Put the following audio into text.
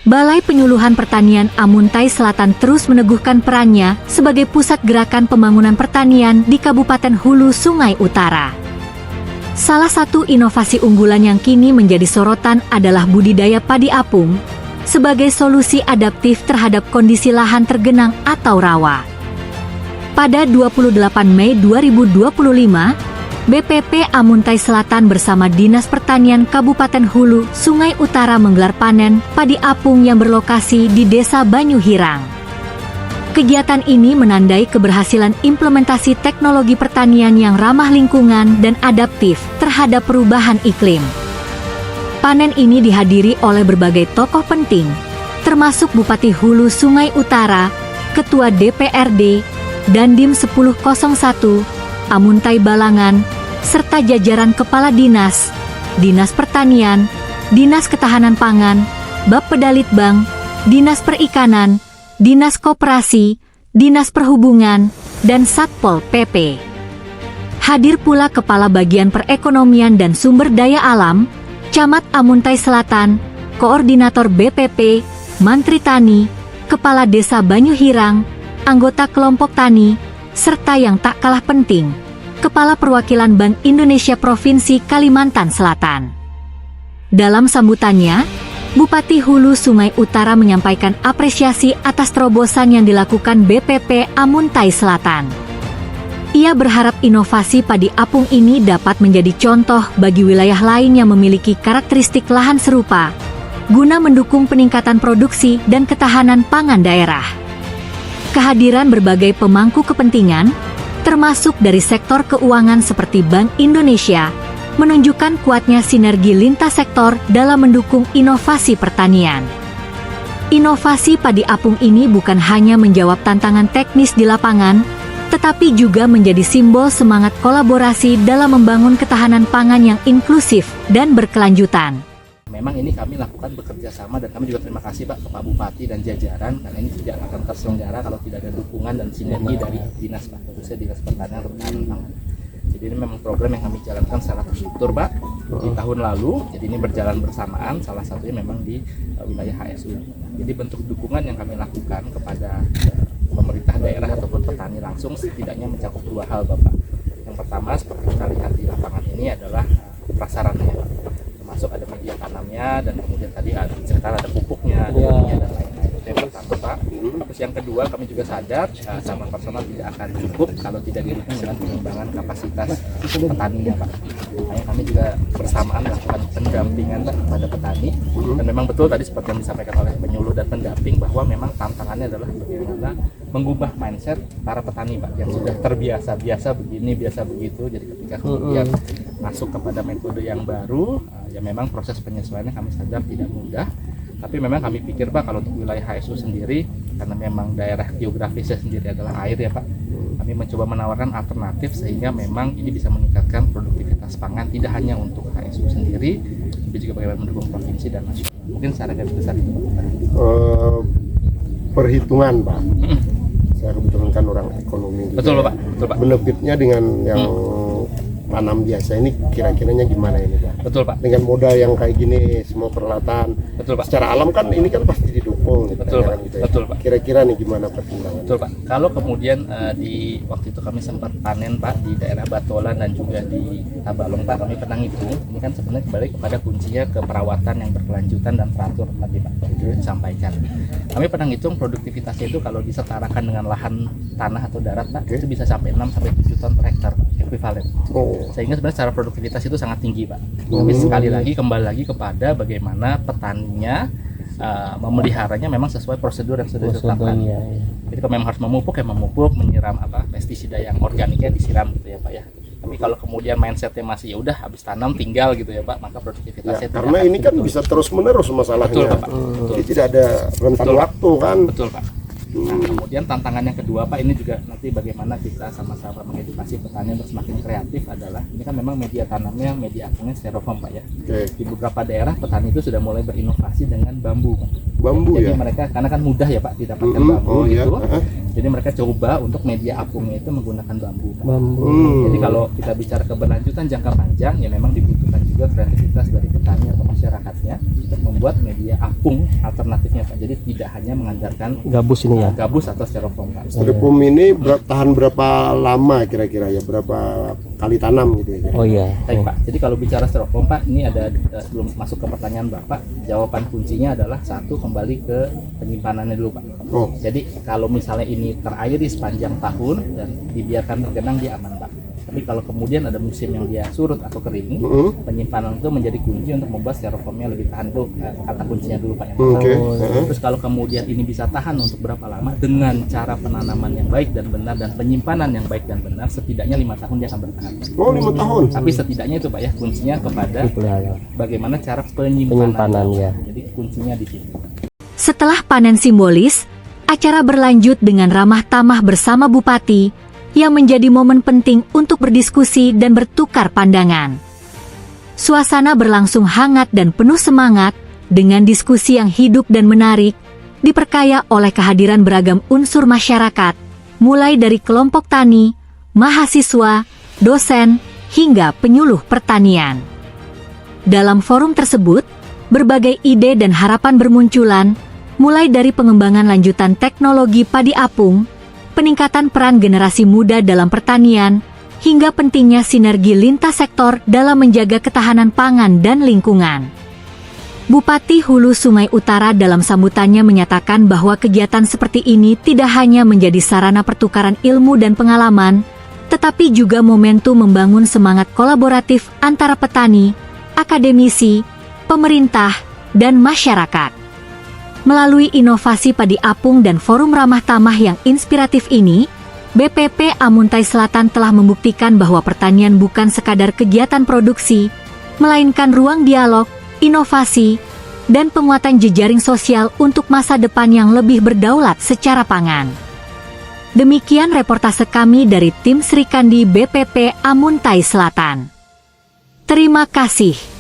Balai Penyuluhan Pertanian Amuntai Selatan terus meneguhkan perannya sebagai pusat gerakan pembangunan pertanian di Kabupaten Hulu Sungai Utara. Salah satu inovasi unggulan yang kini menjadi sorotan adalah budidaya padi apung sebagai solusi adaptif terhadap kondisi lahan tergenang atau rawa. Pada 28 Mei 2025, BPP Amuntai Selatan bersama Dinas Pertanian Kabupaten Hulu Sungai Utara menggelar panen padi apung yang berlokasi di Desa Banyuhirang. Kegiatan ini menandai keberhasilan implementasi teknologi pertanian yang ramah lingkungan dan adaptif terhadap perubahan iklim. Panen ini dihadiri oleh berbagai tokoh penting, termasuk Bupati Hulu Sungai Utara, Ketua DPRD, Dandim 1001, Amuntai Balangan, serta jajaran Kepala Dinas, Dinas Pertanian, Dinas Ketahanan Pangan, Bapedalitbang, Dinas Perikanan, Dinas Koperasi, Dinas Perhubungan, dan Satpol PP. Hadir pula Kepala Bagian Perekonomian dan Sumber Daya Alam, Camat Amuntai Selatan, Koordinator BPP, Mantri Tani, Kepala Desa Banyuhirang, anggota kelompok tani, serta yang tak kalah penting, Kepala Perwakilan Bank Indonesia Provinsi Kalimantan Selatan. Dalam sambutannya, Bupati Hulu Sungai Utara menyampaikan apresiasi atas terobosan yang dilakukan BPP Amuntai Selatan. Ia berharap inovasi padi apung ini dapat menjadi contoh bagi wilayah lain yang memiliki karakteristik lahan serupa, guna mendukung peningkatan produksi dan ketahanan pangan daerah. Kehadiran berbagai pemangku kepentingan, termasuk dari sektor keuangan seperti Bank Indonesia, menunjukkan kuatnya sinergi lintas sektor dalam mendukung inovasi pertanian. Inovasi padi apung ini bukan hanya menjawab tantangan teknis di lapangan, tetapi juga menjadi simbol semangat kolaborasi dalam membangun ketahanan pangan yang inklusif dan berkelanjutan. Memang ini kami lakukan bekerja sama dan kami juga terima kasih Pak ke Pak Bupati dan jajaran, karena ini tidak akan terselenggara kalau tidak ada dukungan dan sinergi dari Dinas Pak, khususnya Dinas Pertanian dan Ketahanan Pangan. Jadi ini memang program yang kami jalankan secara terstruktur Pak di tahun lalu, jadi ini berjalan bersamaan, salah satunya memang di wilayah HSU. Jadi bentuk dukungan yang kami lakukan kepada pemerintah daerah ataupun petani langsung setidaknya mencakup dua hal Bapak. Yang pertama seperti kita lihat di lapangan ini adalah prasarannya Pak, termasuk ada media tanamnya dan kemudian tadi sekitar ada pupuknya, dan lain-lain. Itu yang pertama Pak. Terus yang kedua kami juga sadar sama personal tidak akan cukup kalau tidak didukung dengan pengembangan kapasitas petaninya Pak. Makanya kami juga bersamaan melakukan pendampingan Pak kepada petani, dan memang betul tadi seperti yang disampaikan oleh penyuluh dan pendamping bahwa memang tantangannya adalah bagaimana mengubah mindset para petani Pak yang sudah terbiasa biasa begini biasa begitu. Jadi ketika kemudian masuk kepada metode yang baru, ya memang proses penyesuaiannya kami sadar tidak mudah. Tapi memang kami pikir Pak kalau untuk wilayah HSU sendiri, karena memang daerah geografisnya sendiri adalah air ya Pak, kami mencoba menawarkan alternatif sehingga memang ini bisa meningkatkan produktivitas pangan tidak hanya untuk HSU sendiri, tapi juga bagaimana mendukung provinsi dan nasional. Mungkin secara garis besar itu Pak. Perhitungan Pak, saya kebetulan kan orang ekonomi juga. Betul Pak, betul Pak. Benefitnya dengan yang tanam biasa ini kira-kiranya gimana ini Pak? Betul Pak. Dengan modal yang kayak gini, semua peralatan. Betul Pak. Secara alam kan ini kan pasti didukung. Betul Pak. Gitu ya. Betul Pak. Kira-kira nih gimana pertimbangan? Betul Pak. Kalau kemudian di waktu itu kami sempat panen Pak di daerah Batolan dan juga di Tabalong Pak, kami pernah ngitung. Ini kan sebenarnya kembali kepada kuncinya ke perawatan yang berkelanjutan dan teratur tadi Pak, itu disampaikan. Kami pernah ngitung produktivitasnya itu kalau disetarakan dengan lahan tanah atau darat Pak, itu bisa sampai 6 sampai 7 ton per hektar Pak, ekuivalen. Sehingga sebenarnya secara produktivitas itu sangat tinggi Pak. Tapi sekali lagi kembali lagi kepada bagaimana petaninya memeliharanya memang sesuai prosedur yang sudah ditetapkan. Jadi kalau memang harus memupuk ya memupuk, menyiram pestisida yang organiknya disiram gitu ya Pak ya. Tapi kalau kemudian mindsetnya masih ya udah habis tanam tinggal gitu ya Pak, maka produktivitasnya ya, karena ini kan bisa terus menerus masalahnya. Betul Pak. Jadi tidak ada rentan waktu kan. Betul Pak. Nah, kemudian tantangan yang kedua Pak, ini juga nanti bagaimana kita sama-sama mengedukasi petani untuk semakin kreatif adalah, ini kan memang media tanamnya, media apungnya styrofoam Pak ya. Di beberapa daerah petani itu sudah mulai berinovasi dengan bambu Pak. Bambu. Jadi ya? mereka, karena kan mudah ya Pak didapatkan bambu gitu. Jadi mereka coba untuk media apungnya itu menggunakan bambu, Pak. Hmm. Jadi kalau kita bicara keberlanjutan jangka panjang, ya memang dibutuhkan juga kreativitas dari petani atau masyarakatnya untuk membuat media apung alternatifnya, Pak. Jadi tidak hanya mengandalkan Gabus ini ya. gabus atau styrofoam, Pak. Styrofoam ini tahan berapa lama kira-kira ya, berapa kali tanam gitu ya? Oh iya. Baik, Pak. Jadi kalau bicara styrofoam, Pak, ini ada sebelum masuk ke pertanyaan Bapak, jawaban kuncinya adalah satu, kembali ke penyimpanannya dulu, Pak. Oh, Jadi kalau misalnya ini terairi sepanjang tahun dan dibiarkan tergenang, dia aman, Pak. Tapi kalau kemudian ada musim yang dia surut atau kering, penyimpanan itu menjadi kunci untuk membuat styrofoamnya lebih tahan. Itu kata kuncinya dulu, Pak. Yang pertama. oke. Terus kalau kemudian ini bisa tahan untuk berapa lama dengan cara penanaman yang baik dan benar dan penyimpanan yang baik dan benar, setidaknya 5 tahun dia akan bertahan. Oh, 5 tahun. Tapi setidaknya itu, Pak, ya, kuncinya kepada Dipelihara. bagaimana cara penyimpanan. Penyimpanan, ya. Jadi kuncinya di situ. Setelah panen simbolis, acara berlanjut dengan ramah tamah bersama Bupati yang menjadi momen penting untuk berdiskusi dan bertukar pandangan. Suasana berlangsung hangat dan penuh semangat dengan diskusi yang hidup dan menarik, diperkaya oleh kehadiran beragam unsur masyarakat, mulai dari kelompok tani, mahasiswa, dosen, hingga penyuluh pertanian. Dalam forum tersebut, berbagai ide dan harapan bermunculan, mulai dari pengembangan lanjutan teknologi padi apung, peningkatan peran generasi muda dalam pertanian, hingga pentingnya sinergi lintas sektor dalam menjaga ketahanan pangan dan lingkungan. Bupati Hulu Sungai Utara dalam sambutannya menyatakan bahwa kegiatan seperti ini tidak hanya menjadi sarana pertukaran ilmu dan pengalaman, tetapi juga momentum membangun semangat kolaboratif antara petani, akademisi, pemerintah, dan masyarakat. Melalui inovasi padi apung dan forum ramah tamah yang inspiratif ini, BPP Amuntai Selatan telah membuktikan bahwa pertanian bukan sekadar kegiatan produksi, melainkan ruang dialog, inovasi, dan penguatan jejaring sosial untuk masa depan yang lebih berdaulat secara pangan. Demikian reportase kami dari tim Srikandi BPP Amuntai Selatan. Terima kasih.